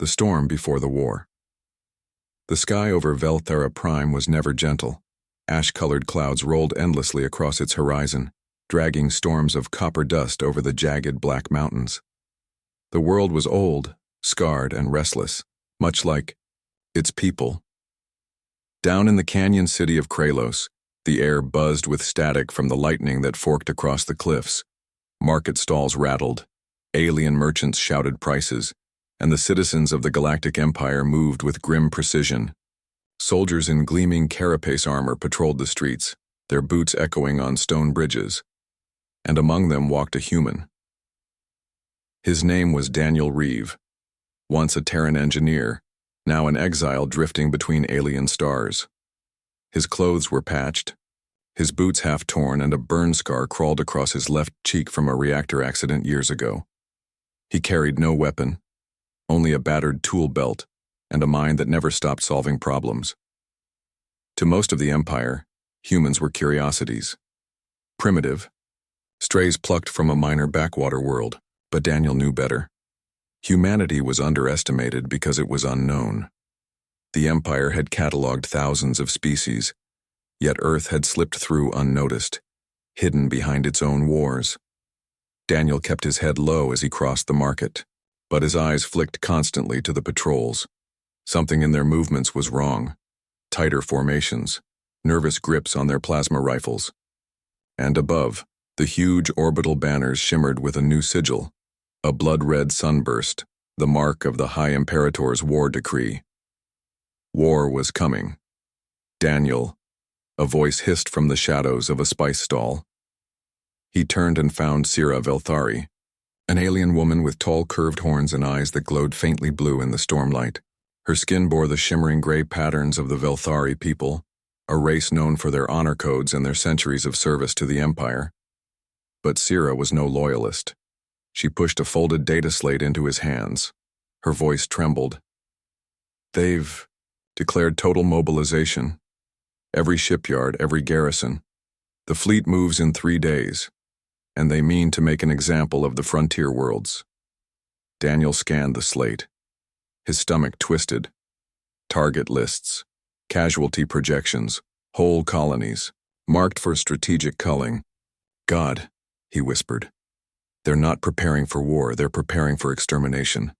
The storm before the war. The sky over Velthera Prime was never gentle. Ash-colored clouds rolled endlessly across its horizon, dragging storms of copper dust over the jagged black mountains. The world was old, scarred, and restless, much like its people. Down in the canyon city of Kralos, the air buzzed with static from the lightning that forked across the cliffs. Market stalls rattled, alien merchants shouted prices, and the citizens of the Galactic Empire moved with grim precision. Soldiers in gleaming carapace armor patrolled the streets, their boots echoing on stone bridges, and among them walked a human. His name was Daniel Reeve, once a Terran engineer, now an exile drifting between alien stars. His clothes were patched, his boots half torn, and a burn scar crawled across his left cheek from a reactor accident years ago. He carried no weapon, only a battered tool belt and a mind that never stopped solving problems. To most of the Empire, humans were curiosities. Primitive, strays plucked from a minor backwater world, but Daniel knew better. Humanity was underestimated because it was unknown. The Empire had cataloged thousands of species, yet Earth had slipped through unnoticed, hidden behind its own wars. Daniel kept his head low as he crossed the market, but his eyes flicked constantly to the patrols. Something in their movements was wrong. Tighter formations, nervous grips on their plasma rifles. And above, the huge orbital banners shimmered with a new sigil, a blood-red sunburst, the mark of the High Imperator's war decree. War was coming. Daniel, a voice hissed from the shadows of a spice stall. He turned and found Sira Velthari, an alien woman with tall curved horns and eyes that glowed faintly blue in the stormlight. Her skin bore the shimmering gray patterns of the Velthari people, a race known for their honor codes and their centuries of service to the Empire. But Sira was no loyalist. She pushed a folded data slate into his hands. Her voice trembled. "They've declared total mobilization. Every shipyard, every garrison. The fleet moves in 3 days. And they mean to make an example of the frontier worlds." Daniel scanned the slate. His stomach twisted. Target lists, casualty projections, whole colonies, marked for strategic culling. "God," he whispered. "They're not preparing for war, they're preparing for extermination."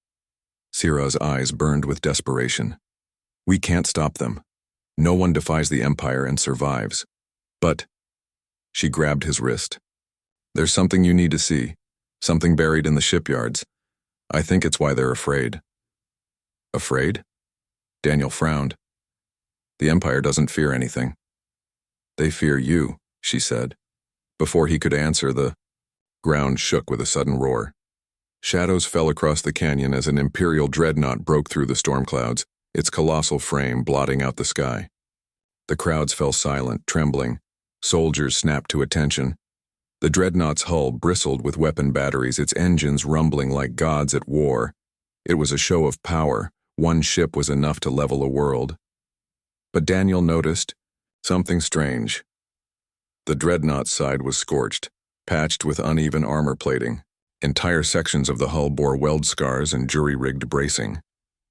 Sira's eyes burned with desperation. "We can't stop them. No one defies the Empire and survives. But..." She grabbed his wrist. "There's something you need to see, something buried in the shipyards. I think it's why they're afraid." "Afraid?" Daniel frowned. "The Empire doesn't fear anything." "They fear you," she said. Before he could answer, the ground shook with a sudden roar. Shadows fell across the canyon as an Imperial Dreadnought broke through the storm clouds, its colossal frame blotting out the sky. The crowds fell silent, trembling. Soldiers snapped to attention. The Dreadnought's hull bristled with weapon batteries, its engines rumbling like gods at war. It was a show of power. One ship was enough to level a world. But Daniel noticed something strange. The Dreadnought's side was scorched, patched with uneven armor plating. Entire sections of the hull bore weld scars and jury-rigged bracing.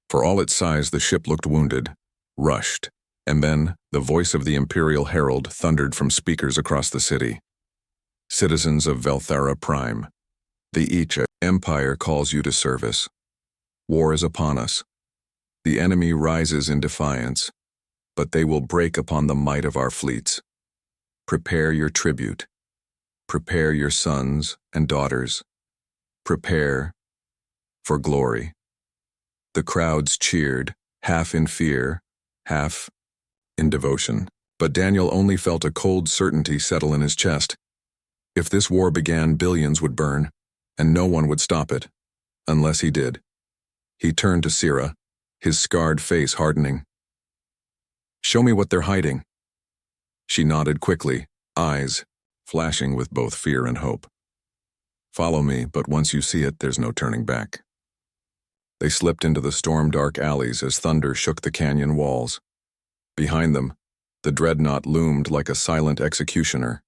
For all its size, the ship looked wounded, rushed, and then the voice of the Imperial Herald thundered from speakers across the city. "Citizens of Velthera Prime, the HFY Empire calls you to service. War is upon us. The enemy rises in defiance, but they will break upon the might of our fleets. Prepare your tribute. Prepare your sons and daughters. Prepare for glory." The crowds cheered, half in fear, half in devotion. But Daniel only felt a cold certainty settle in his chest. If this war began, billions would burn, and no one would stop it, unless he did. He turned to Sira, his scarred face hardening. "Show me what they're hiding." She nodded quickly, eyes flashing with both fear and hope. "Follow me, but once you see it, there's no turning back." They slipped into the storm-dark alleys as thunder shook the canyon walls. Behind them, the Dreadnought loomed like a silent executioner.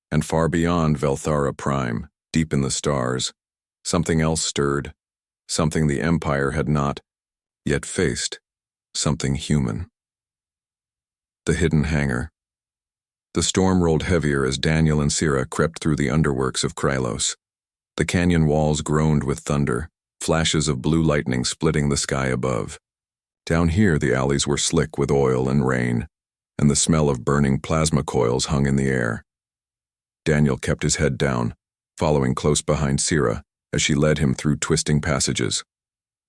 And far beyond Velthera Prime, deep in the stars, something else stirred, something the Empire had not yet faced, something human. The hidden hangar. The storm rolled heavier as Daniel and Sira crept through the underworks of Krylos. The canyon walls groaned with thunder, flashes of blue lightning splitting the sky above. Down here the alleys were slick with oil and rain, and the smell of burning plasma coils hung in the air. Daniel kept his head down, following close behind Sira as she led him through twisting passages.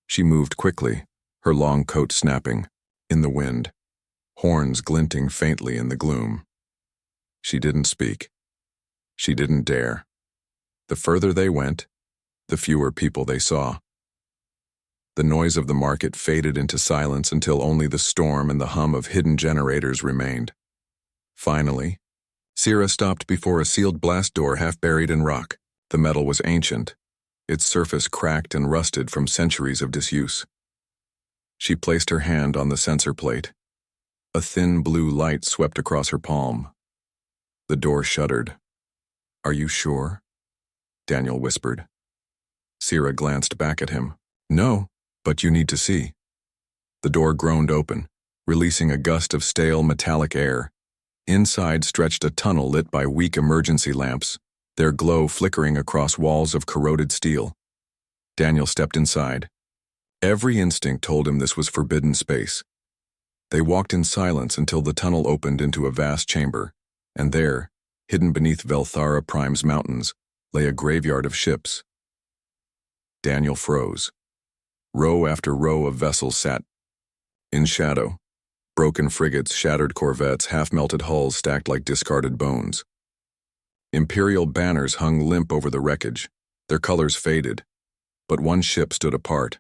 She moved quickly, her long coat snapping in the wind, horns glinting faintly in the gloom. She didn't speak. She didn't dare. The further they went, the fewer people they saw. The noise of the market faded into silence until only the storm and the hum of hidden generators remained. Finally, Sira stopped before a sealed blast door half buried in rock. The metal was ancient, its surface cracked and rusted from centuries of disuse. She placed her hand on the sensor plate. A thin blue light swept across her palm. The door shuddered. "Are you sure?" Daniel whispered. Sira glanced back at him. "No, but you need to see." The door groaned open, releasing a gust of stale metallic air. Inside stretched a tunnel lit by weak emergency lamps, their glow flickering across walls of corroded steel. Daniel stepped inside. Every instinct told him this was forbidden space. They walked in silence until the tunnel opened into a vast chamber, and there, hidden beneath Velthara Prime's mountains, lay a graveyard of ships. Daniel froze. Row after row of vessels sat in shadow. Broken frigates, shattered corvettes, half-melted hulls stacked like discarded bones. Imperial banners hung limp over the wreckage, their colors faded, but one ship stood apart.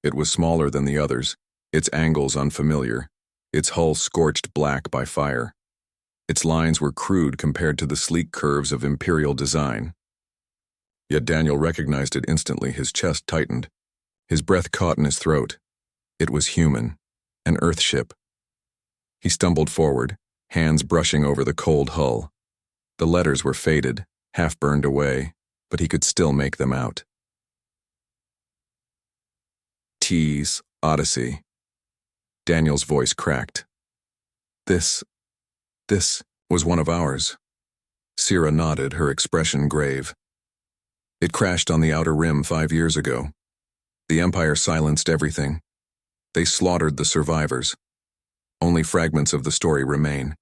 It was smaller than the others, its angles unfamiliar, its hull scorched black by fire. Its lines were crude compared to the sleek curves of Imperial design. Yet Daniel recognized it instantly, his chest tightened. His breath caught in his throat. It was human, an Earthship. He stumbled forward, hands brushing over the cold hull. The letters were faded, half burned away, but he could still make them out. T's Odyssey. Daniel's voice cracked. This was one of ours. Sira nodded, her expression grave. It crashed on the outer rim 5 years ago. The Empire silenced everything. They slaughtered the survivors. Only fragments of the story remain.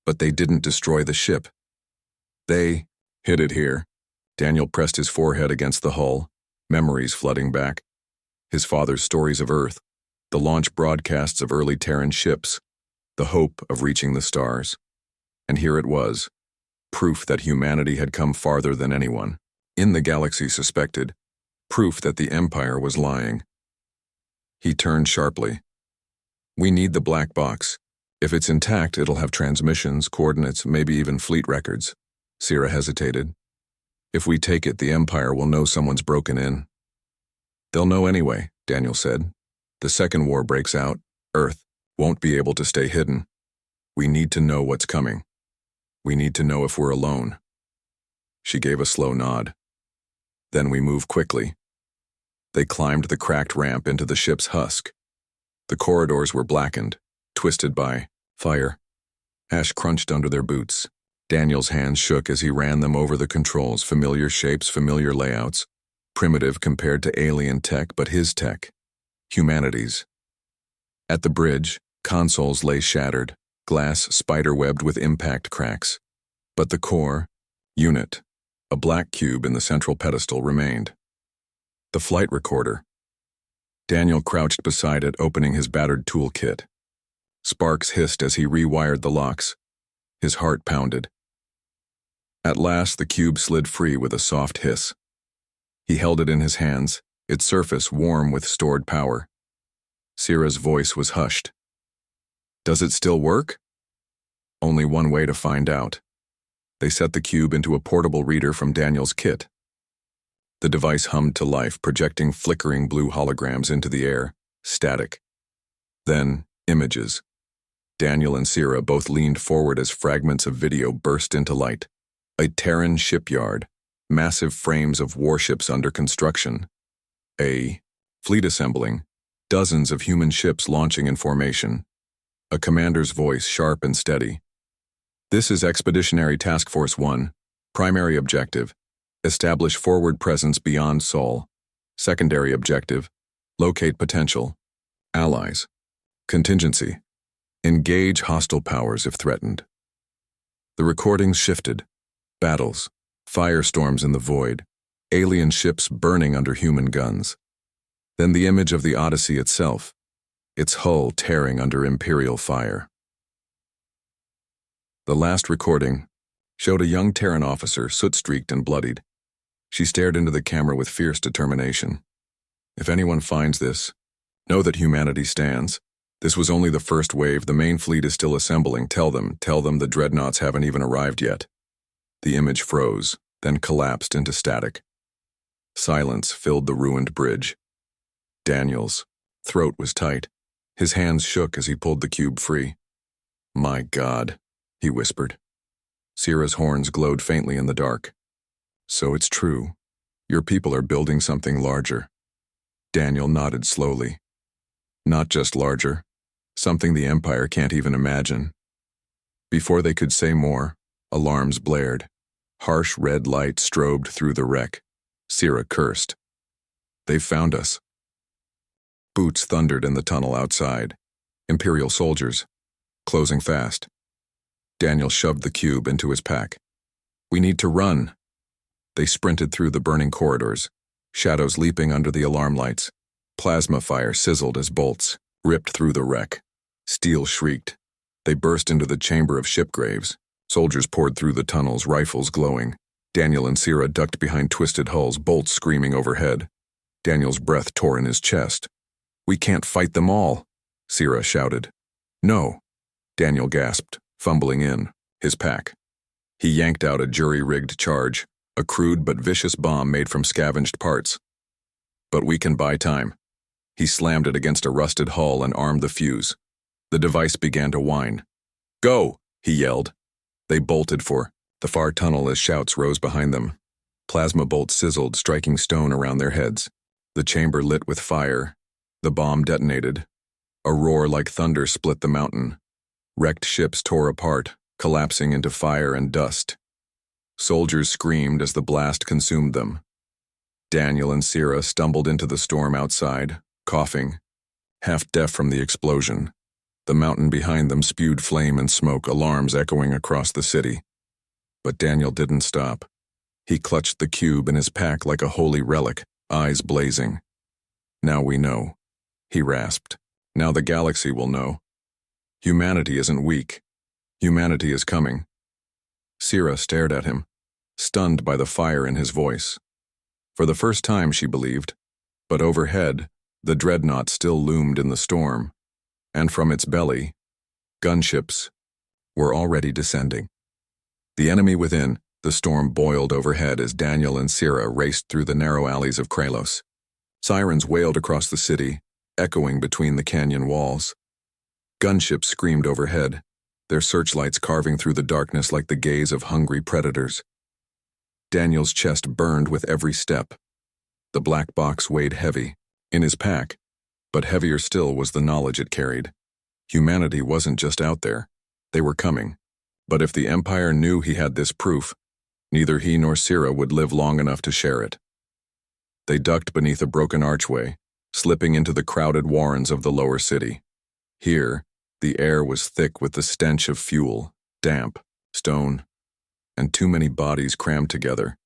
But they didn't destroy the ship. They hid it here. Daniel pressed his forehead against the hull, memories flooding back. His father's stories of Earth, the launch broadcasts of early Terran ships, the hope of reaching the stars. And here it was, proof that humanity had come farther than anyone in the galaxy suspected, proof that the Empire was lying. He turned sharply. "We need the black box. If it's intact, it'll have transmissions, coordinates, maybe even fleet records." Sira hesitated. "If we take it, the Empire will know someone's broken in." "They'll know anyway," Daniel said. "The second war breaks out. Earth won't be able to stay hidden. We need to know what's coming. We need to know if we're alone." She gave a slow nod. "Then we move quickly." They climbed the cracked ramp into the ship's husk. The corridors were blackened, twisted by fire. Ash crunched under their boots. Daniel's hands shook as he ran them over the controls, familiar shapes, familiar layouts, primitive compared to alien tech, but his tech, humanity's. At the bridge, consoles lay shattered, glass spiderwebbed with impact cracks. But the core, unit, a black cube in the central pedestal, remained. The flight recorder. Daniel crouched beside it, opening his battered toolkit. Sparks hissed as he rewired the locks. His heart pounded. At last, the cube slid free with a soft hiss. He held it in his hands, its surface warm with stored power. Sira's voice was hushed. "Does it still work?" Only one way to find out. They set the cube into a portable reader from Daniel's kit. The device hummed to life, projecting flickering blue holograms into the air, static. Then, images. Daniel and Sira both leaned forward as fragments of video burst into light. A Terran shipyard, massive frames of warships under construction. A. Fleet assembling. Dozens of human ships launching in formation. A commander's voice sharp and steady. This is Expeditionary Task Force 1. Primary objective: establish forward presence beyond Sol. Secondary objective: locate potential allies. Contingency: engage hostile powers if threatened. The recordings shifted. Battles, firestorms in the void, alien ships burning under human guns. Then the image of the Odyssey itself, its hull tearing under Imperial fire. The last recording showed a young Terran officer, soot-streaked and bloodied. She stared into the camera with fierce determination. If anyone finds this, know that humanity stands. This was only the first wave. The main fleet is still assembling. Tell them the Dreadnoughts haven't even arrived yet. The image froze, then collapsed into static. Silence filled the ruined bridge. Daniel's throat was tight. His hands shook as he pulled the cube free. "My God," he whispered. Sierra's horns glowed faintly in the dark. "So it's true. Your people are building something larger." Daniel nodded slowly. "Not just larger. Something the Empire can't even imagine." Before they could say more, alarms blared. Harsh red light strobed through the wreck. Sierra cursed. "They've found us." Boots thundered in the tunnel outside. Imperial soldiers, closing fast. Daniel shoved the cube into his pack. "We need to run." They sprinted through the burning corridors, shadows leaping under the alarm lights. Plasma fire sizzled as bolts ripped through the wreck. Steel shrieked. They burst into the chamber of ship graves. Soldiers poured through the tunnels, rifles glowing. Daniel and Sierra ducked behind twisted hulls, bolts screaming overhead. Daniel's breath tore in his chest. "We can't fight them all," Sierra shouted. "No," Daniel gasped, fumbling in his pack. He yanked out a jury-rigged charge, a crude but vicious bomb made from scavenged parts. "But we can buy time." He slammed it against a rusted hull and armed the fuse. The device began to whine. "Go!" he yelled. They bolted for the far tunnel as shouts rose behind them. Plasma bolts sizzled, striking stone around their heads. The chamber lit with fire. The bomb detonated. A roar like thunder split the mountain. Wrecked ships tore apart, collapsing into fire and dust. Soldiers screamed as the blast consumed them. Daniel and Sierra stumbled into the storm outside, coughing, half deaf from the explosion. The mountain behind them spewed flame and smoke, alarms echoing across the city. But Daniel didn't stop. He clutched the cube in his pack like a holy relic, eyes blazing. "Now we know," he rasped. "Now the galaxy will know. Humanity isn't weak. Humanity is coming." Sierra stared at him, stunned by the fire in his voice. For the first time, she believed, but overhead, the Dreadnought still loomed in the storm, and from its belly, gunships were already descending. The enemy within, the storm boiled overhead as Daniel and Sierra raced through the narrow alleys of Kralos. Sirens wailed across the city, echoing between the canyon walls. Gunships screamed overhead, their searchlights carving through the darkness like the gaze of hungry predators. Daniel's chest burned with every step. The black box weighed heavy, in his pack, but heavier still was the knowledge it carried. Humanity wasn't just out there, they were coming. But if the Empire knew he had this proof, neither he nor Sierra would live long enough to share it. They ducked beneath a broken archway, slipping into the crowded warrens of the lower city. Here, the air was thick with the stench of fuel, damp, stone, and too many bodies crammed together.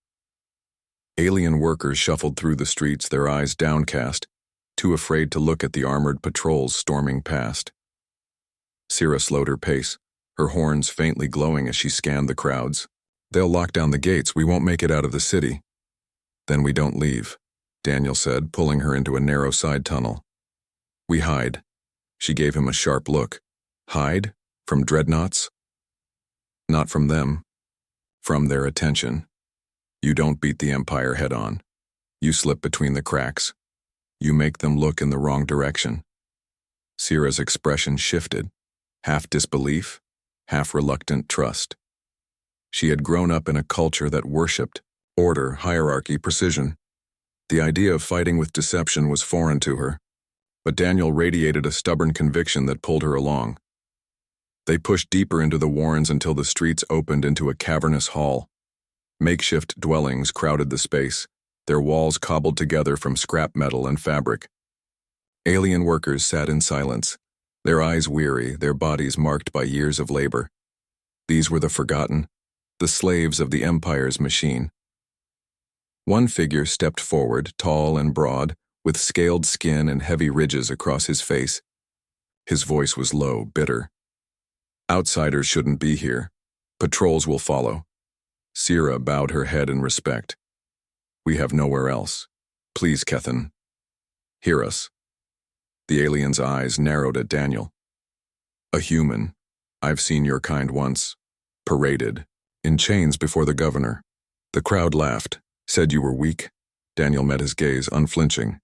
Alien workers shuffled through the streets, their eyes downcast, too afraid to look at the armored patrols storming past. Sierra slowed her pace, her horns faintly glowing as she scanned the crowds. "They'll lock down the gates, we won't make it out of the city." "Then we don't leave," Daniel said, pulling her into a narrow side tunnel. "We hide." She gave him a sharp look. "Hide? From Dreadnoughts?" "Not from them. From their attention. You don't beat the Empire head-on. You slip between the cracks. You make them look in the wrong direction." Sierra's expression shifted, half disbelief, half reluctant trust. She had grown up in a culture that worshipped order, hierarchy, precision. The idea of fighting with deception was foreign to her, but Daniel radiated a stubborn conviction that pulled her along. They pushed deeper into the warrens until the streets opened into a cavernous hall. Makeshift dwellings crowded the space, their walls cobbled together from scrap metal and fabric. Alien workers sat in silence, their eyes weary, their bodies marked by years of labor. These were the forgotten, the slaves of the Empire's machine. One figure stepped forward, tall and broad, with scaled skin and heavy ridges across his face. His voice was low, bitter. "Outsiders shouldn't be here. Patrols will follow." Sira bowed her head in respect. "We have nowhere else. Please, Kethan. Hear us." The alien's eyes narrowed at Daniel. "A human. I've seen your kind once. Paraded. In chains before the governor." The crowd laughed. "Said you were weak?" Daniel met his gaze, unflinching.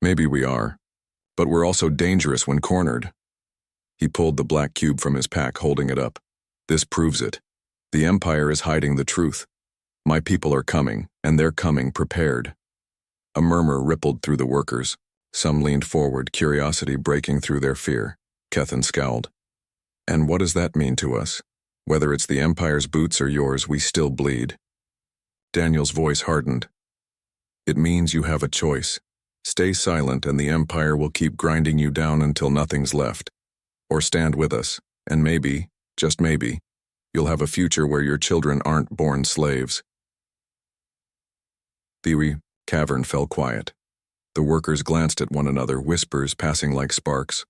"Maybe we are. But we're also dangerous when cornered." He pulled the black cube from his pack, holding it up. "This proves it. The Empire is hiding the truth. My people are coming, and they're coming prepared." A murmur rippled through the workers. Some leaned forward, curiosity breaking through their fear. Kethan scowled. "And what does that mean to us? Whether it's the Empire's boots or yours, we still bleed." Daniel's voice hardened. "It means you have a choice. Stay silent and the Empire will keep grinding you down until nothing's left. Or stand with us, and maybe, just maybe, you'll have a future where your children aren't born slaves." The cavern fell quiet. The workers glanced at one another, whispers passing like sparks.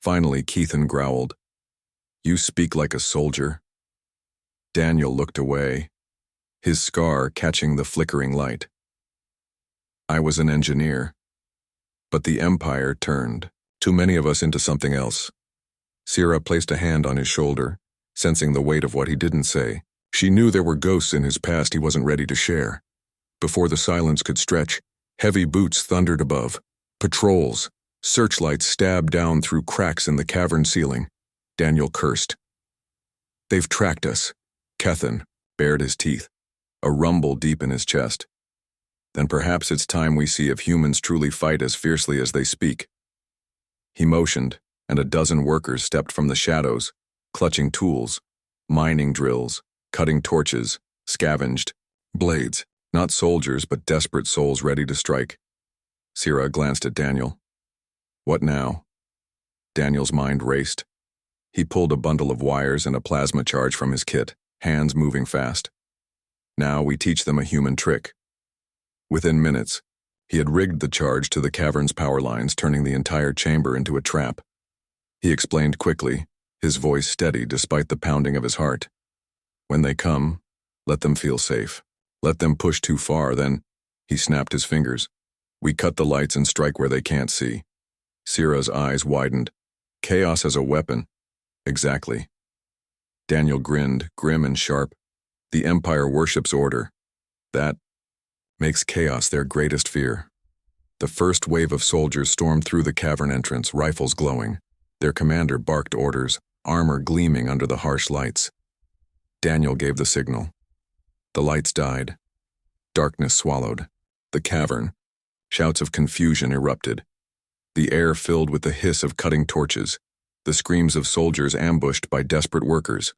Finally, Kethan growled, "You speak like a soldier." Daniel looked away, his scar catching the flickering light. "I was an engineer. But the Empire turned too many of us into something else." Sira placed a hand on his shoulder, sensing the weight of what he didn't say. She knew there were ghosts in his past he wasn't ready to share. Before the silence could stretch, heavy boots thundered above. Patrols, searchlights stabbed down through cracks in the cavern ceiling. Daniel cursed. "They've tracked us." Kethan bared his teeth, a rumble deep in his chest. "Then perhaps it's time we see if humans truly fight as fiercely as they speak." He motioned, and a dozen workers stepped from the shadows, clutching tools, mining drills, cutting torches, scavenged blades. Not soldiers, but desperate souls ready to strike. Sira glanced at Daniel. "What now?" Daniel's mind raced. He pulled a bundle of wires and a plasma charge from his kit, hands moving fast. "Now we teach them a human trick." Within minutes, he had rigged the charge to the cavern's power lines, turning the entire chamber into a trap. He explained quickly, his voice steady despite the pounding of his heart. "When they come, let them feel safe. Let them push too far, then," he snapped his fingers, "we cut the lights and strike where they can't see." Sira's eyes widened. "Chaos as a weapon." "Exactly." Daniel grinned, grim and sharp. "The Empire worships order. That makes chaos their greatest fear." The first wave of soldiers stormed through the cavern entrance, rifles glowing. Their commander barked orders, armor gleaming under the harsh lights. Daniel gave the signal. The lights died. Darkness swallowed. The cavern. Shouts of confusion erupted. The air filled with the hiss of cutting torches, the screams of soldiers ambushed by desperate workers.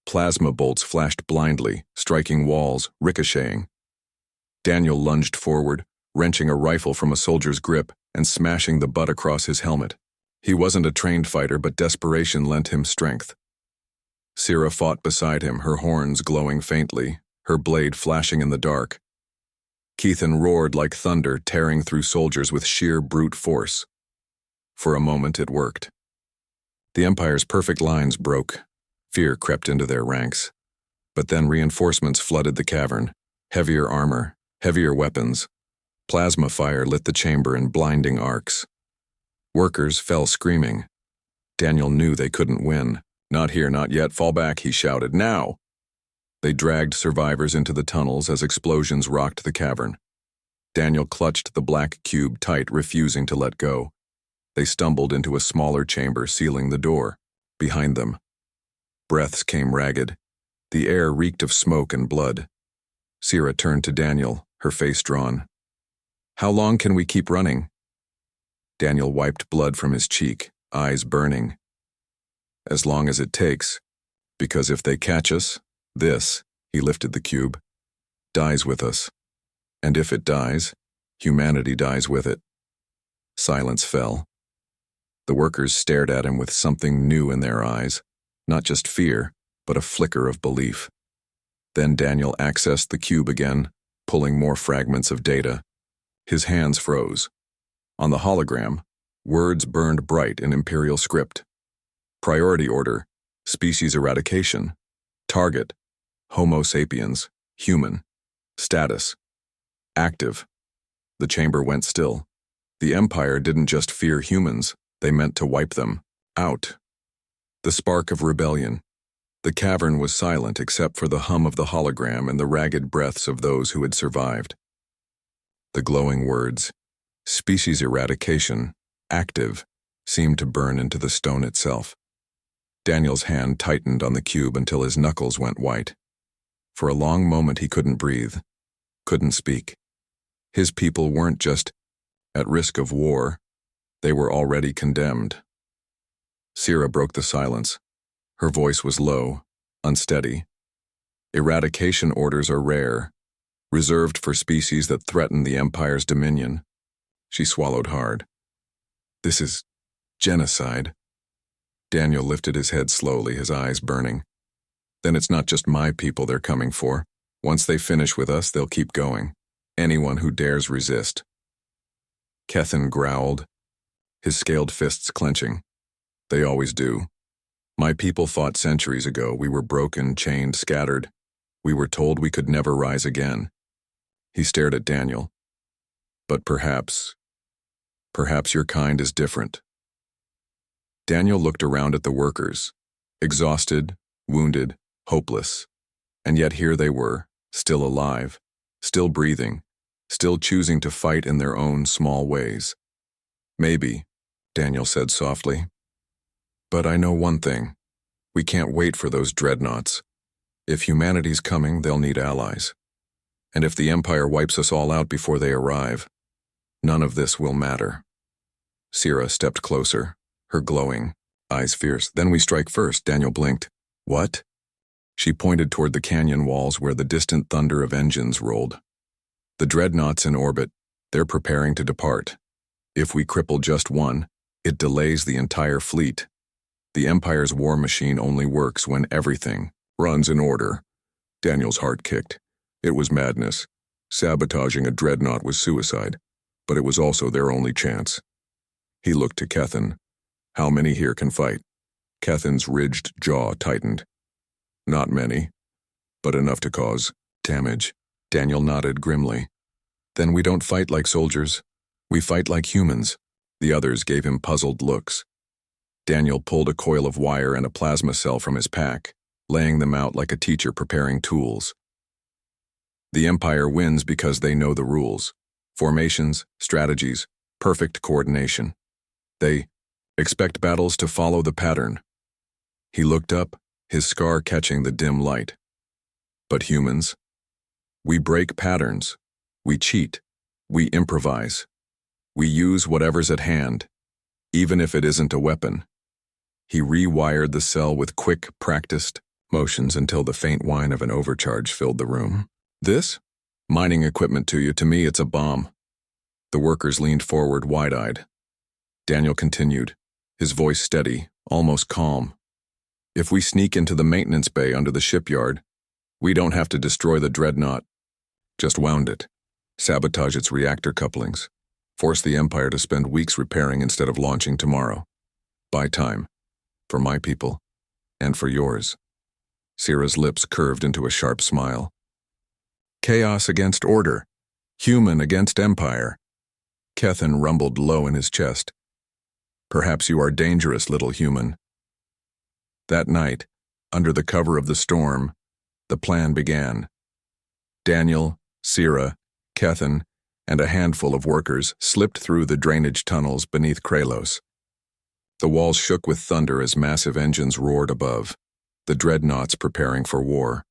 Plasma bolts flashed blindly, striking walls, ricocheting. Daniel lunged forward, wrenching a rifle from a soldier's grip and smashing the butt across his helmet. He wasn't a trained fighter, but desperation lent him strength. Sira fought beside him, her horns glowing faintly, her blade flashing in the dark. Kethan roared like thunder, tearing through soldiers with sheer brute force. For a moment it worked. The Empire's perfect lines broke. Fear crept into their ranks. But then reinforcements flooded the cavern. Heavier armor, heavier weapons. Plasma fire lit the chamber in blinding arcs. Workers fell screaming. Daniel knew they couldn't win. "Not here, not yet, fall back," he shouted. "Now!" They dragged survivors into the tunnels as explosions rocked the cavern. Daniel clutched the black cube tight, refusing to let go. They stumbled into a smaller chamber, sealing the door. Behind them, breaths came ragged. The air reeked of smoke and blood. Sira turned to Daniel, her face drawn. How long can we keep running? Daniel wiped blood from his cheek, eyes burning. As long as it takes, because if they catch us, this, he lifted the cube, dies with us. And if it dies, humanity dies with it. Silence fell. The workers stared at him with something new in their eyes, not just fear, but a flicker of belief. Then Daniel accessed the cube again, pulling more fragments of data. His hands froze. On the hologram, words burned bright in Imperial script. Priority order, species eradication. Target, Homo sapiens, human. Status, active. The chamber went still. The Empire didn't just fear humans, they meant to wipe them out. The spark of rebellion. The cavern was silent except for the hum of the hologram and the ragged breaths of those who had survived. The glowing words, species eradication, active, seemed to burn into the stone itself. Daniel's hand tightened on the cube until his knuckles went white. For a long moment he couldn't breathe, couldn't speak. His people weren't just at risk of war, they were already condemned. Sira broke the silence. Her voice was low, unsteady. Eradication orders are rare, reserved for species that threaten the Empire's dominion. She swallowed hard. This is genocide. Daniel lifted his head slowly, his eyes burning. Then it's not just my people they're coming for. Once they finish with us, they'll keep going. Anyone who dares resist. Kethin growled, his scaled fists clenching. They always do. My people fought centuries ago. We were broken, chained, scattered. We were told we could never rise again. He stared at Daniel. But perhaps your kind is different. Daniel looked around at the workers, exhausted, wounded, hopeless. And yet here they were, still alive, still breathing, still choosing to fight in their own small ways. Maybe, Daniel said softly. But I know one thing. We can't wait for those dreadnoughts. If humanity's coming, they'll need allies. And if the Empire wipes us all out before they arrive, none of this will matter. Sira stepped closer, her glowing, eyes fierce. Then we strike first, Daniel blinked. What? She pointed toward the canyon walls where the distant thunder of engines rolled. The dreadnoughts in orbit, they're preparing to depart. If we cripple just one, it delays the entire fleet. The Empire's war machine only works when everything runs in order. Daniel's heart kicked. It was madness. Sabotaging a dreadnought was suicide, but it was also their only chance. He looked to Kethin. How many here can fight? Kethin's ridged jaw tightened. Not many, but enough to cause damage. Daniel nodded grimly. Then we don't fight like soldiers. We fight like humans. The others gave him puzzled looks. Daniel pulled a coil of wire and a plasma cell from his pack, laying them out like a teacher preparing tools. The Empire wins because they know the rules. Formations, strategies, perfect coordination. They expect battles to follow the pattern. He looked up, his scar catching the dim light. But humans? We break patterns. We cheat. We improvise. We use whatever's at hand, even if it isn't a weapon. He rewired the cell with quick, practiced motions until the faint whine of an overcharge filled the room. This? Mining equipment to you. To me, it's a bomb. The workers leaned forward, wide-eyed. Daniel continued, his voice steady, almost calm. If we sneak into the maintenance bay under the shipyard, we don't have to destroy the dreadnought. Just wound it. Sabotage its reactor couplings. Force the Empire to spend weeks repairing instead of launching tomorrow. Buy time. For my people. And for yours. Sira's lips curved into a sharp smile. Chaos against order. Human against Empire. Kethin rumbled low in his chest. Perhaps you are dangerous, little human. That night, under the cover of the storm, the plan began. Daniel, Sira, Kethin, and a handful of workers slipped through the drainage tunnels beneath Kralos. The walls shook with thunder as massive engines roared above, the dreadnoughts preparing for war.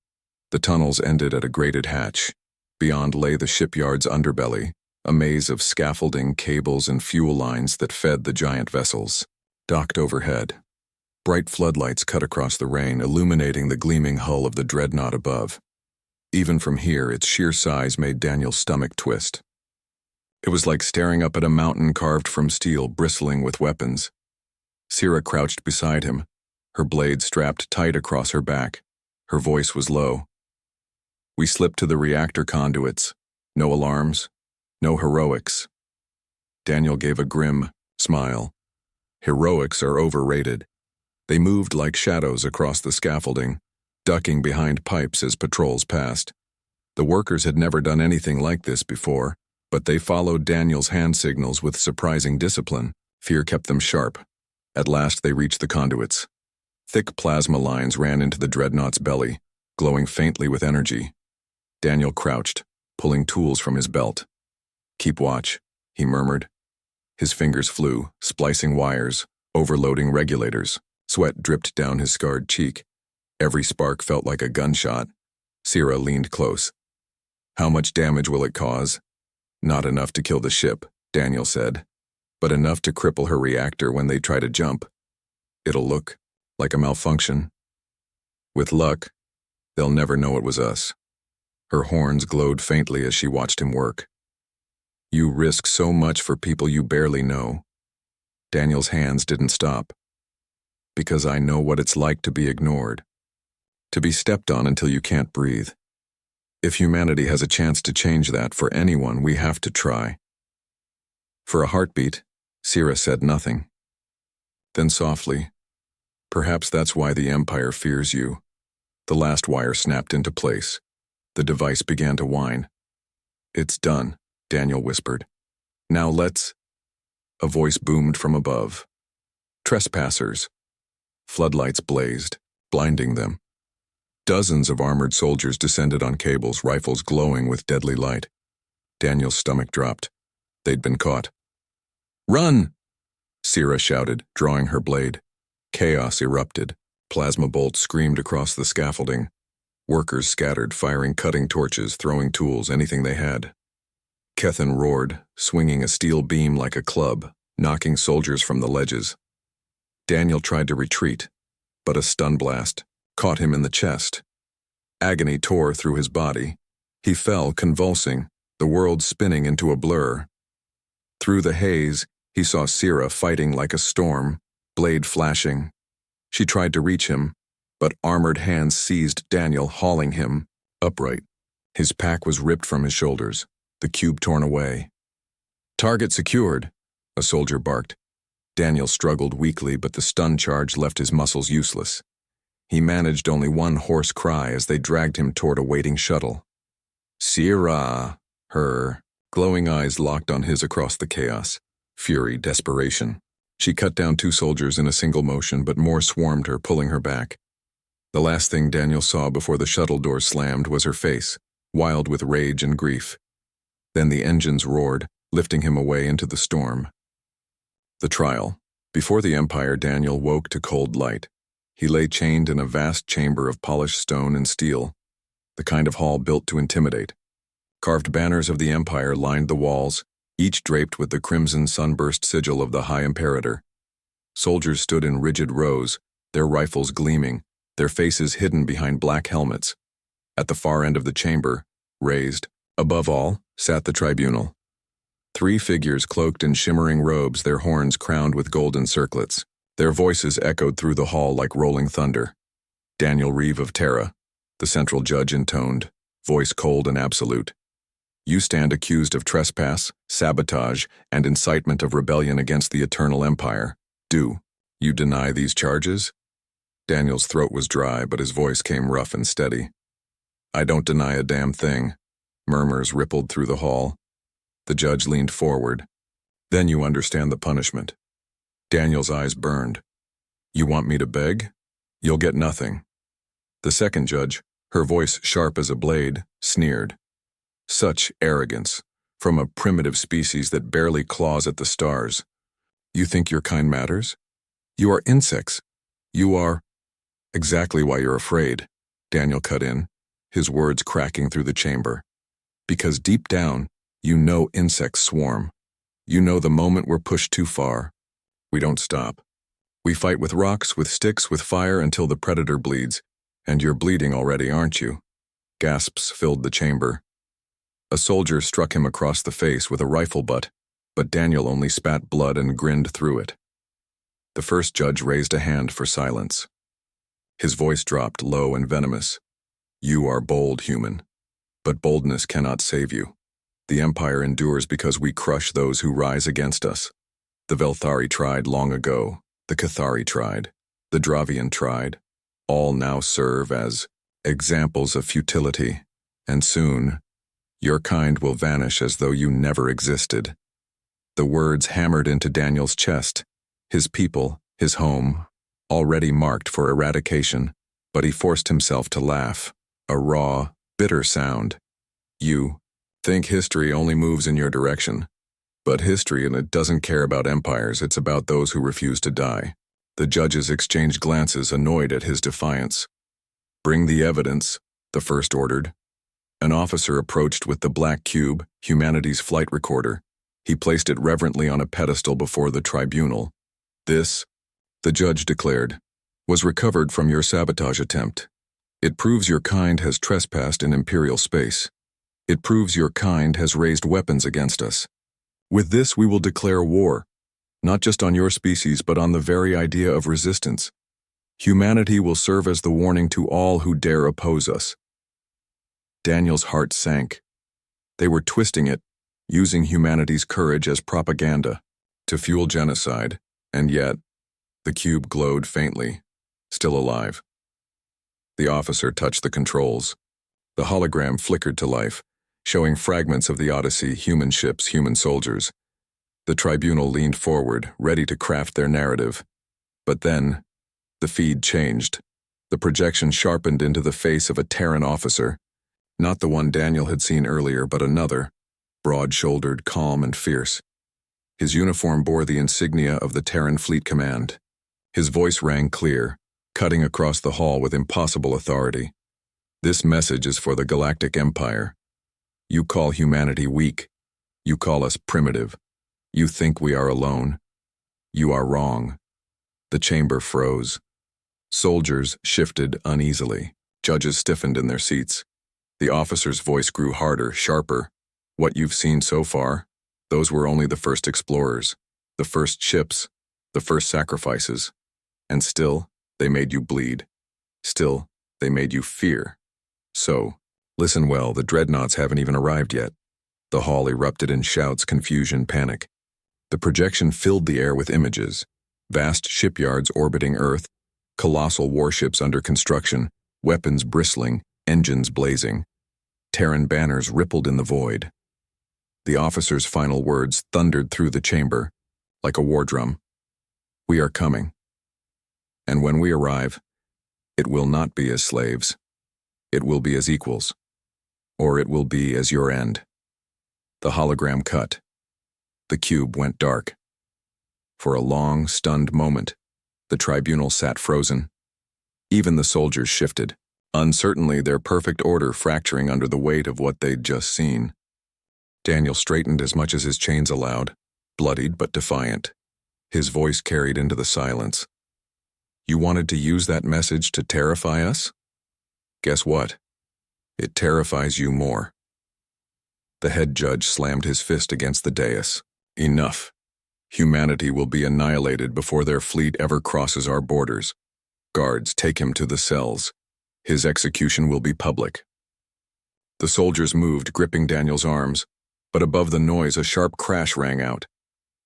The tunnels ended at a grated hatch. Beyond lay the shipyard's underbelly, a maze of scaffolding, cables, and fuel lines that fed the giant vessels. Docked overhead, bright floodlights cut across the rain, illuminating the gleaming hull of the dreadnought above. Even from here, its sheer size made Daniel's stomach twist. It was like staring up at a mountain carved from steel, bristling with weapons. Sierra crouched beside him, her blade strapped tight across her back. Her voice was low. "We slipped to the reactor conduits. No alarms, no heroics." Daniel gave a grim smile. Heroics are overrated. They moved like shadows across the scaffolding, ducking behind pipes as patrols passed. The workers had never done anything like this before, but they followed Daniel's hand signals with surprising discipline. Fear kept them sharp. At last they reached the conduits. Thick plasma lines ran into the dreadnought's belly, glowing faintly with energy. Daniel crouched, pulling tools from his belt. "Keep watch," he murmured. His fingers flew, splicing wires, overloading regulators. Sweat dripped down his scarred cheek. Every spark felt like a gunshot. Sierra leaned close. "How much damage will it cause?" "Not enough to kill the ship," Daniel said, "but enough to cripple her reactor when they try to jump. It'll look like a malfunction. With luck, they'll never know it was us." Her horns glowed faintly as she watched him work. "You risk so much for people you barely know." Daniel's hands didn't stop. "Because I know what it's like to be ignored. To be stepped on until you can't breathe. If humanity has a chance to change that for anyone, we have to try." For a heartbeat, Sierra said nothing. Then softly, "Perhaps that's why the Empire fears you." The last wire snapped into place. The device began to whine. "It's done," Daniel whispered. "Now let's—" A voice boomed from above. "Trespassers." Floodlights blazed, blinding them. Dozens of armored soldiers descended on cables, rifles glowing with deadly light. Daniel's stomach dropped. They'd been caught. "Run!" Sierra shouted, drawing her blade. Chaos erupted. Plasma bolts screamed across the scaffolding. Workers scattered, firing cutting torches, throwing tools, anything they had. Kethan roared, swinging a steel beam like a club, knocking soldiers from the ledges. Daniel tried to retreat, but a stun blast caught him in the chest. Agony tore through his body. He fell, convulsing, the world spinning into a blur. Through the haze, he saw Sierra fighting like a storm, blade flashing. She tried to reach him, but armored hands seized Daniel, hauling him upright. His pack was ripped from his shoulders, the cube torn away. "Target secured," a soldier barked. Daniel struggled weakly, but the stun charge left his muscles useless. He managed only one hoarse cry as they dragged him toward a waiting shuttle. "Sierra!" Her glowing eyes locked on his across the chaos. Fury, desperation. She cut down 2 soldiers in a single motion, but more swarmed her, pulling her back. The last thing Daniel saw before the shuttle door slammed was her face, wild with rage and grief. Then the engines roared, lifting him away into the storm. The trial. Before the Empire, Daniel woke to cold light. He lay chained in a vast chamber of polished stone and steel, the kind of hall built to intimidate. Carved banners of the Empire lined the walls, each draped with the crimson sunburst sigil of the High Imperator. Soldiers stood in rigid rows, their rifles gleaming, their faces hidden behind black helmets. At the far end of the chamber, raised, above all, sat the tribunal. 3 figures cloaked in shimmering robes, their horns crowned with golden circlets. Their voices echoed through the hall like rolling thunder. Daniel Reeve of Terra, the central judge intoned, voice cold and absolute. "You stand accused of trespass, sabotage, and incitement of rebellion against the Eternal Empire. Do you deny these charges?" Daniel's throat was dry, but his voice came rough and steady. "I don't deny a damn thing." Murmurs rippled through the hall. The judge leaned forward. "Then you understand the punishment." Daniel's eyes burned. "You want me to beg? You'll get nothing." The second judge, her voice sharp as a blade, sneered. "Such arrogance, from a primitive species that barely claws at the stars. You think your kind matters? You are insects. You are—" "Exactly why you're afraid," Daniel cut in, his words cracking through the chamber. "Because deep down, You know insects swarm. You know the moment we're pushed too far. We don't stop. We fight with rocks, with sticks, with fire until the predator bleeds. And you're bleeding already, aren't you? Gasps filled the chamber. A soldier struck him across the face with a rifle butt, but Daniel only spat blood and grinned through it. The first judge raised a hand for silence. His voice dropped low and venomous. You are bold, human. But boldness cannot save you. The Empire endures because we crush those who rise against us. The Velthari tried long ago. The Cathari tried. The Dravian tried. All now serve as examples of futility. And soon, your kind will vanish as though you never existed. The words hammered into Daniel's chest. His people, his home, already marked for eradication, but he forced himself to laugh. A raw, bitter sound. You think history only moves in your direction. But history, and it doesn't care about empires, it's about those who refuse to die. The judges exchanged glances, annoyed at his defiance. Bring the evidence, the first ordered. An officer approached with the black cube, humanity's flight recorder. He placed it reverently on a pedestal before the tribunal. This, the judge declared, was recovered from your sabotage attempt. It proves your kind has trespassed in imperial space. It proves your kind has raised weapons against us. With this we will declare war, not just on your species but on the very idea of resistance. Humanity will serve as the warning to all who dare oppose us. Daniel's heart sank. They were twisting it, using humanity's courage as propaganda, to fuel genocide, and yet, the cube glowed faintly, still alive. The officer touched the controls. The hologram flickered to life, showing fragments of the Odyssey, human ships, human soldiers. The tribunal leaned forward, ready to craft their narrative. But then, the feed changed. The projection sharpened into the face of a Terran officer. Not the one Daniel had seen earlier, but another, broad-shouldered, calm, and fierce. His uniform bore the insignia of the Terran Fleet Command. His voice rang clear, cutting across the hall with impossible authority. This message is for the Galactic Empire. You call humanity weak. You call us primitive. You think we are alone. You are wrong. The chamber froze. Soldiers shifted uneasily. Judges stiffened in their seats. The officer's voice grew harder, sharper. What you've seen so far, those were only the first explorers, the first ships, the first sacrifices. And still, they made you bleed. Still, they made you fear. So, listen well, the Dreadnoughts haven't even arrived yet. The hall erupted in shouts, confusion, panic. The projection filled the air with images. Vast shipyards orbiting Earth, colossal warships under construction, weapons bristling, engines blazing. Terran banners rippled in the void. The officer's final words thundered through the chamber, like a war drum. We are coming. And when we arrive, it will not be as slaves. It will be as equals. Or it will be as your end. The hologram cut. The cube went dark. For a long, stunned moment, the tribunal sat frozen. Even the soldiers shifted, uncertainly, their perfect order fracturing under the weight of what they'd just seen. Daniel straightened as much as his chains allowed, bloodied but defiant. His voice carried into the silence. You wanted to use that message to terrify us? Guess what? It terrifies you more. The head judge slammed his fist against the dais. Enough. Humanity will be annihilated before their fleet ever crosses our borders. Guards, take him to the cells. His execution will be public. The soldiers moved, gripping Daniel's arms, but above the noise a sharp crash rang out.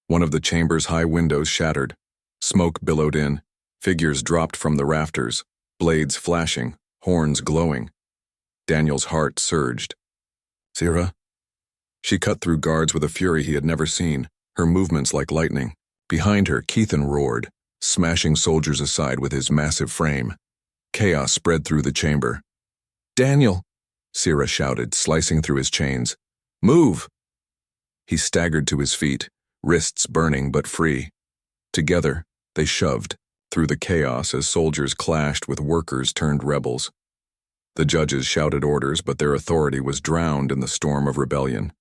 One of the chamber's high windows shattered. Smoke billowed in. Figures dropped from the rafters, blades flashing, horns glowing. Daniel's heart surged. Sira? She cut through guards with a fury he had never seen, her movements like lightning. Behind her, Keithan roared, smashing soldiers aside with his massive frame. Chaos spread through the chamber. Daniel! Sira shouted, slicing through his chains. Move! He staggered to his feet, wrists burning but free. Together, they shoved, through the chaos as soldiers clashed with workers turned rebels. The judges shouted orders, but their authority was drowned in the storm of rebellion.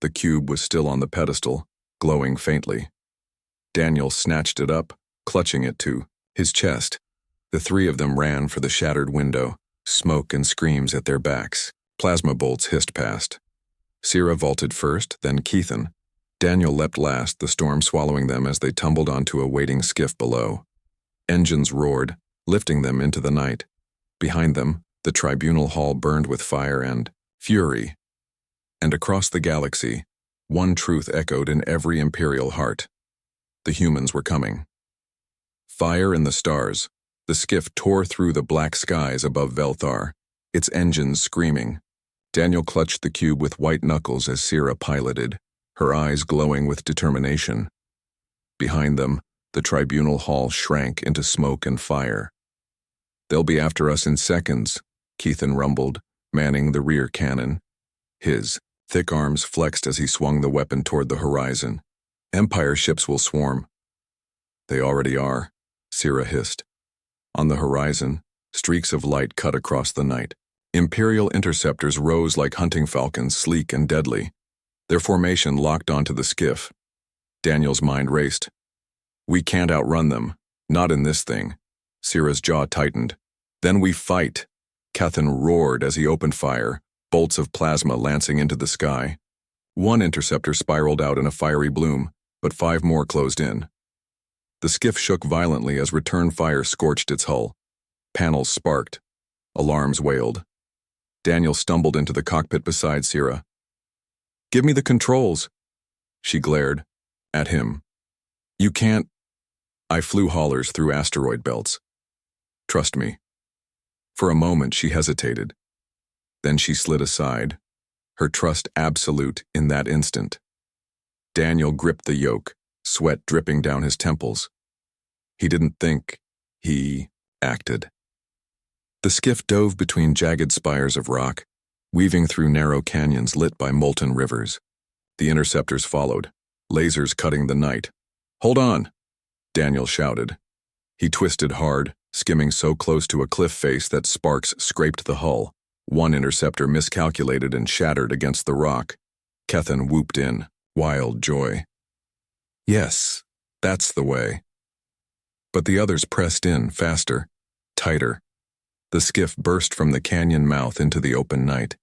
The cube was still on the pedestal, glowing faintly. Daniel snatched it up, clutching it to his chest. The three of them ran for the shattered window, smoke and screams at their backs. Plasma bolts hissed past. Sierra vaulted first, then Keithan. Daniel leapt last, the storm swallowing them as they tumbled onto a waiting skiff below. Engines roared, lifting them into the night. Behind them, the tribunal hall burned with fire and fury. And across the galaxy, one truth echoed in every Imperial heart. The humans were coming. Fire in the stars. The skiff tore through the black skies above Velthar, its engines screaming. Daniel clutched the cube with white knuckles as Sierra piloted, her eyes glowing with determination. Behind them, the tribunal hall shrank into smoke and fire. "They'll be after us in seconds," Keithan rumbled, manning the rear cannon. His thick arms flexed as he swung the weapon toward the horizon. "Empire ships will swarm." "They already are," Sierra hissed. On the horizon, streaks of light cut across the night. Imperial interceptors rose like hunting falcons, sleek and deadly. Their formation locked onto the skiff. Daniel's mind raced. "We can't outrun them. Not in this thing." Sierra's jaw tightened. "Then we fight." Keithan roared as he opened fire, bolts of plasma lancing into the sky. One interceptor spiraled out in a fiery bloom, but 5 more closed in. The skiff shook violently as return fire scorched its hull. Panels sparked. Alarms wailed. Daniel stumbled into the cockpit beside Sierra. "Give me the controls." She glared at him. "You can't." "I flew haulers through asteroid belts. Trust me." For a moment she hesitated. Then she slid aside, her trust absolute in that instant. Daniel gripped the yoke, sweat dripping down his temples. He didn't think, he acted. The skiff dove between jagged spires of rock, weaving through narrow canyons lit by molten rivers. The interceptors followed, lasers cutting the night. "Hold on!" Daniel shouted. He twisted hard, skimming so close to a cliff face that sparks scraped the hull. One interceptor miscalculated and shattered against the rock. Keithan whooped in, wild joy. Yes, that's the way. But the others pressed in, faster, tighter. The skiff burst from the canyon mouth into the open night.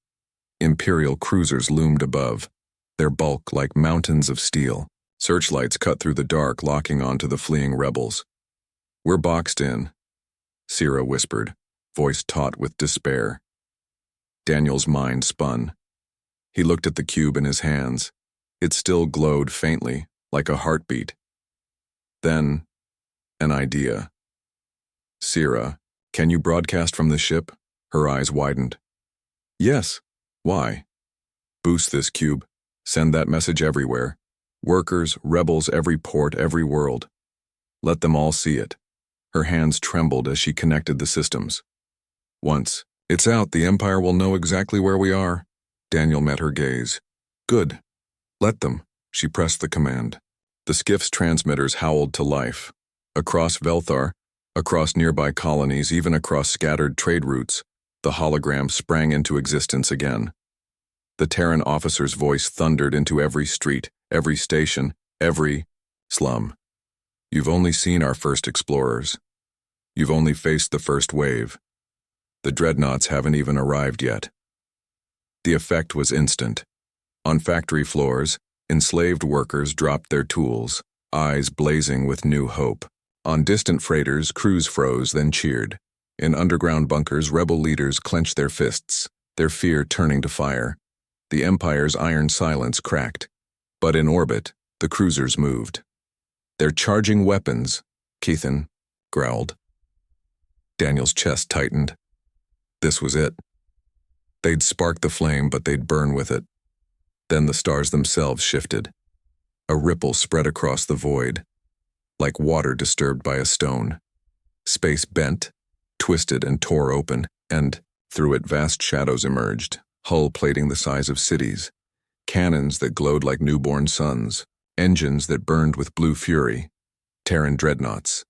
Imperial cruisers loomed above, their bulk like mountains of steel. Searchlights cut through the dark, locking onto the fleeing rebels. "We're boxed in," Sierra whispered, voice taut with despair. Daniel's mind spun. He looked at the cube in his hands. It still glowed faintly, like a heartbeat. Then, an idea. "Sierra, can you broadcast from the ship?" Her eyes widened. "Yes. Why?" "Boost this cube. Send that message everywhere. Workers, rebels, every port, every world. Let them all see it." Her hands trembled as she connected the systems. "Once it's out, the Empire will know exactly where we are." Daniel met her gaze. "Good. Let them." She pressed the command. The skiff's transmitters howled to life. Across Velthar, across nearby colonies, even across scattered trade routes, the hologram sprang into existence again. The Terran officer's voice thundered into every street, every station, every slum. "You've only seen our first explorers. You've only faced the first wave. The Dreadnoughts haven't even arrived yet." The effect was instant. On factory floors, enslaved workers dropped their tools, eyes blazing with new hope. On distant freighters, crews froze, then cheered. In underground bunkers, rebel leaders clenched their fists, their fear turning to fire. The Empire's iron silence cracked. But in orbit, the cruisers moved. "They're charging weapons," Keithan growled. Daniel's chest tightened. This was it. They'd spark the flame, but they'd burn with it. Then the stars themselves shifted. A ripple spread across the void, like water disturbed by a stone. Space bent, twisted and tore open, and, through it vast shadows emerged, hull plating the size of cities, cannons that glowed like newborn suns, engines that burned with blue fury. Terran dreadnoughts.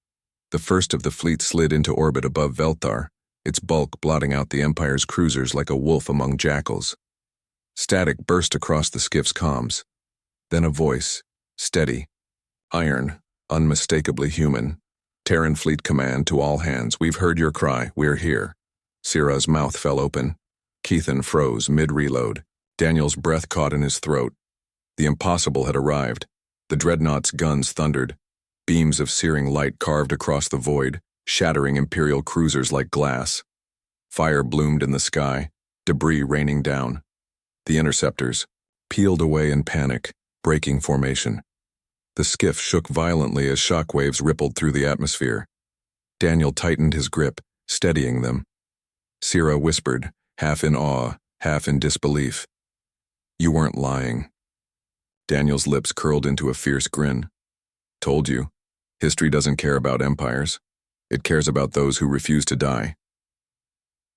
The first of the fleet slid into orbit above Velthar, its bulk blotting out the Empire's cruisers like a wolf among jackals. Static burst across the skiff's comms. Then a voice, steady, iron, unmistakably human. Terran Fleet Command to all hands. We've heard your cry. We're here. Syrah's mouth fell open. Keithan froze mid-reload. Daniel's breath caught in his throat. The impossible had arrived. The Dreadnoughts' guns thundered. Beams of searing light carved across the void, shattering Imperial cruisers like glass. Fire bloomed in the sky, debris raining down. The interceptors peeled away in panic, breaking formation. The skiff shook violently as shockwaves rippled through the atmosphere. Daniel tightened his grip, steadying them. Syrah whispered, half in awe, half in disbelief. You weren't lying. Daniel's lips curled into a fierce grin. Told you, history doesn't care about empires. It cares about those who refuse to die.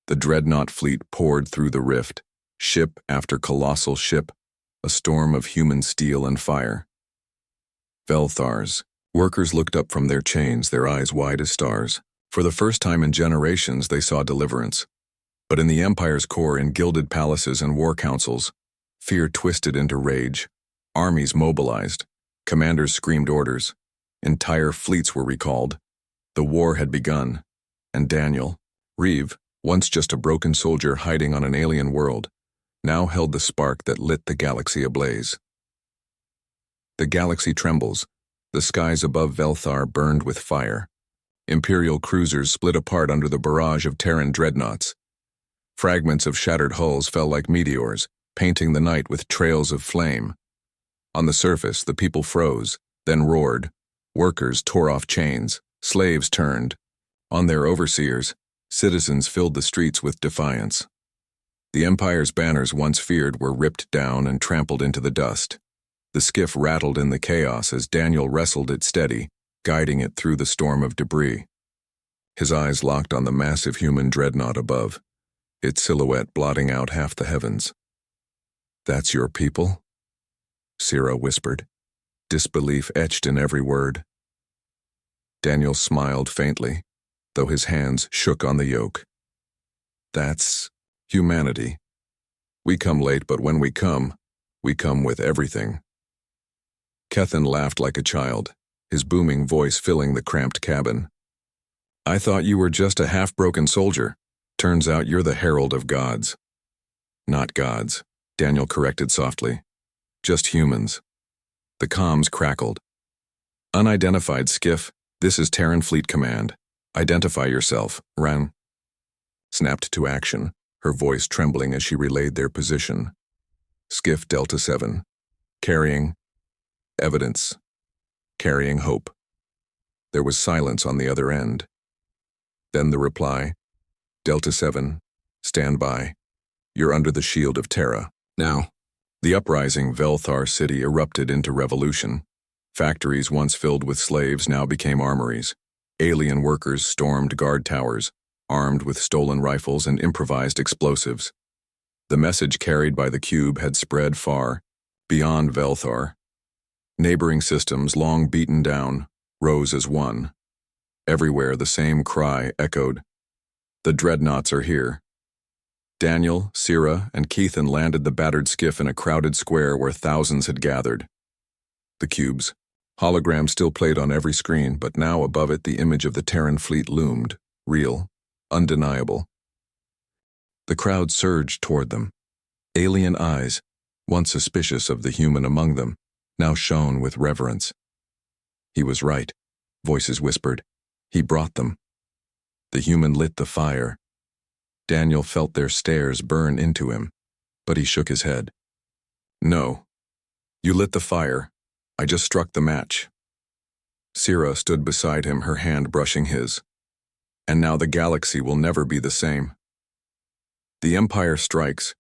The Dreadnought fleet poured through the rift, ship after colossal ship, a storm of human steel and fire. Velthars. Workers looked up from their chains, their eyes wide as stars. For the first time in generations, they saw deliverance. But in the Empire's core, in gilded palaces and war councils, fear twisted into rage. Armies mobilized. Commanders screamed orders. Entire fleets were recalled. The war had begun. And Daniel, Reeve, once just a broken soldier hiding on an alien world, now held the spark that lit the galaxy ablaze. The galaxy trembles. The skies above Velthar burned with fire. Imperial cruisers split apart under the barrage of Terran dreadnoughts. Fragments of shattered hulls fell like meteors, painting the night with trails of flame. On the surface, the people froze, then roared. Workers tore off chains. Slaves turned. On their overseers, citizens filled the streets with defiance. The Empire's banners once feared were ripped down and trampled into the dust. The skiff rattled in the chaos as Daniel wrestled it steady, guiding it through the storm of debris. His eyes locked on the massive human dreadnought above, its silhouette blotting out half the heavens. That's your people? Syrah whispered, disbelief etched in every word. Daniel smiled faintly, though his hands shook on the yoke. That's humanity. We come late, but when we come with everything. Keithan laughed like a child, his booming voice filling the cramped cabin. I thought you were just a half-broken soldier. Turns out you're the herald of gods. Not gods, Daniel corrected softly. Just humans. The comms crackled. Unidentified skiff, this is Terran Fleet Command. Identify yourself, Ran. Snapped to action, her voice trembling as she relayed their position. Skiff Delta 7. Carrying evidence. Carrying hope. There was silence on the other end. Then the reply, Delta 7, stand by. You're under the shield of Terra. Now, the uprising Velthar city erupted into revolution. Factories once filled with slaves now became armories. Alien workers stormed guard towers, armed with stolen rifles and improvised explosives. The message carried by the cube had spread far, beyond Velthar. Neighboring systems, long beaten down, rose as one. Everywhere the same cry echoed. The dreadnoughts are here. Daniel, Syrah, and Keithan landed the battered skiff in a crowded square where thousands had gathered. The cubes. Hologram still played on every screen, but now above it the image of the Terran fleet loomed, real, undeniable. The crowd surged toward them. Alien eyes, once suspicious of the human among them, now shone with reverence. He was right, voices whispered. He brought them. The human lit the fire. Daniel felt their stares burn into him, but he shook his head. No. You lit the fire. I just struck the match. Syrah stood beside him, her hand brushing his. And now the galaxy will never be the same. The Empire strikes,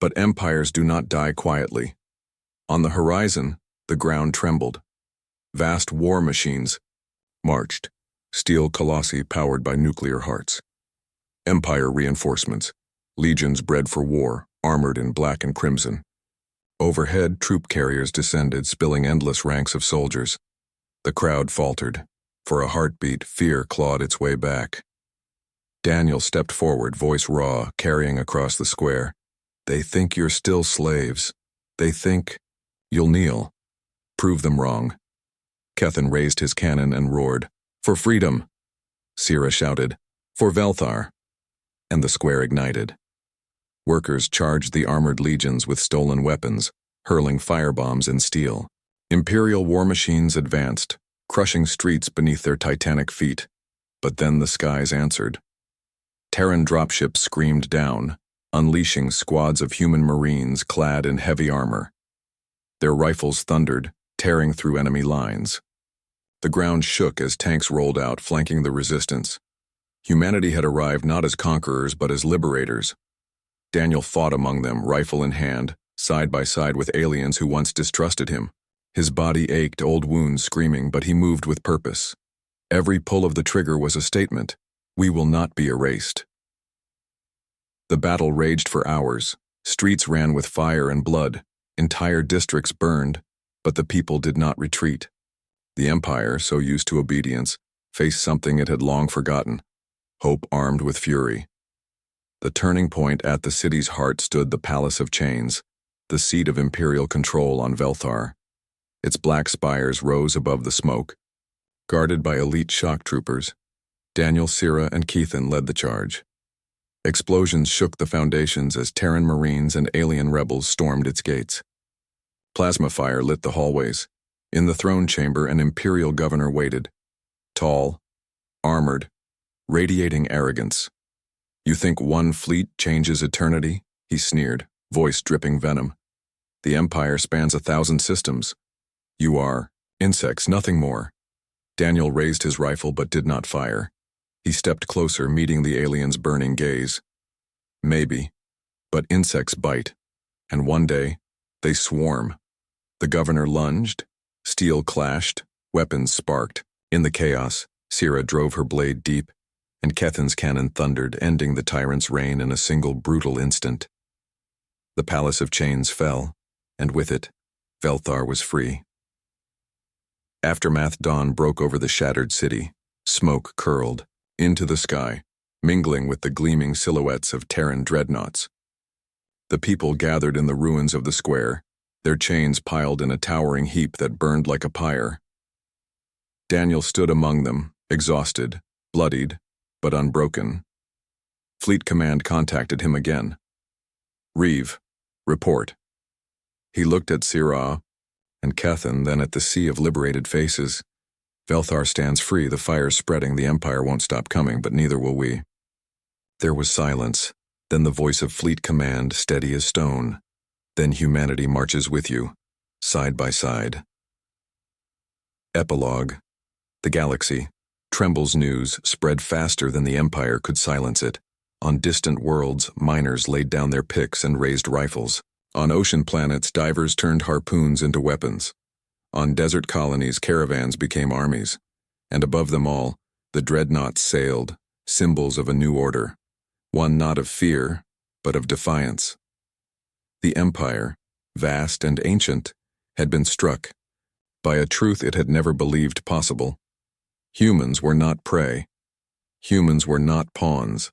but empires do not die quietly. On the horizon, the ground trembled. Vast war machines marched, steel colossi powered by nuclear hearts. Empire reinforcements, legions bred for war, armored in black and crimson. Overhead, troop carriers descended, spilling endless ranks of soldiers. The crowd faltered. For a heartbeat, fear clawed its way back. Daniel stepped forward, voice raw, carrying across the square. They think you're still slaves. They think you'll kneel. Prove them wrong. Kethin raised his cannon and roared, "For freedom!" Sira shouted, "For Velthar!" And the square ignited. Workers charged the armored legions with stolen weapons, hurling firebombs and steel. Imperial war machines advanced, crushing streets beneath their titanic feet. But then the skies answered. Terran dropships screamed down, unleashing squads of human marines clad in heavy armor. Their rifles thundered, tearing through enemy lines. The ground shook as tanks rolled out, flanking the resistance. Humanity had arrived not as conquerors but as liberators. Daniel fought among them, rifle in hand, side by side with aliens who once distrusted him. His body ached, old wounds screaming, but he moved with purpose. Every pull of the trigger was a statement. We will not be erased. The battle raged for hours. Streets ran with fire and blood. Entire districts burned, but the people did not retreat. The Empire, so used to obedience, faced something it had long forgotten: hope armed with fury. The turning point at the city's heart stood the Palace of Chains, the seat of imperial control on Velthar. Its black spires rose above the smoke. Guarded by elite shock troopers, Daniel, Sira, and Kethin led the charge. Explosions shook the foundations as Terran Marines and alien rebels stormed its gates. Plasma fire lit the hallways. In the throne chamber, an imperial governor waited. Tall, armored, radiating arrogance. "You think one fleet changes eternity?" he sneered, voice dripping venom. "The Empire spans 1,000 systems. You are insects, nothing more." Daniel raised his rifle but did not fire. He stepped closer, meeting the alien's burning gaze. "Maybe, but insects bite, and one day, they swarm." The governor lunged, steel clashed, weapons sparked. In the chaos, Sira drove her blade deep, and Kethin's cannon thundered, ending the tyrant's reign in a single brutal instant. The Palace of Chains fell, and with it, Velthar was free. Aftermath dawn broke over the shattered city. Smoke curled into the sky, mingling with the gleaming silhouettes of Terran dreadnoughts. The people gathered in the ruins of the square, their chains piled in a towering heap that burned like a pyre. Daniel stood among them, exhausted, bloodied, but unbroken. Fleet Command contacted him again. "Reeve, report." He looked at Sira and Kethin, then at the sea of liberated faces. "Velthar stands free, the fire's spreading, the Empire won't stop coming, but neither will we." There was silence, then the voice of Fleet Command, steady as stone. "Then humanity marches with you, side by side." Epilogue. The galaxy. Tremble's news spread faster than the Empire could silence it. On distant worlds, miners laid down their picks and raised rifles. On ocean planets, divers turned harpoons into weapons. On desert colonies, caravans became armies. And above them all, the Dreadnoughts sailed, symbols of a new order. One not of fear, but of defiance. The Empire, vast and ancient, had been struck by a truth it had never believed possible. Humans were not prey. Humans were not pawns.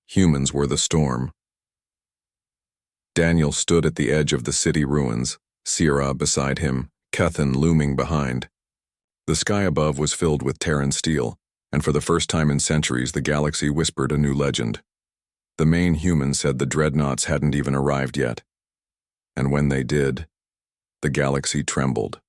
Humans were the storm. Daniel stood at the edge of the city ruins, Sira beside him, Kethin looming behind. The sky above was filled with Terran steel, and for the first time in centuries the galaxy whispered a new legend. The main human said the Dreadnoughts hadn't even arrived yet. And when they did, the galaxy trembled.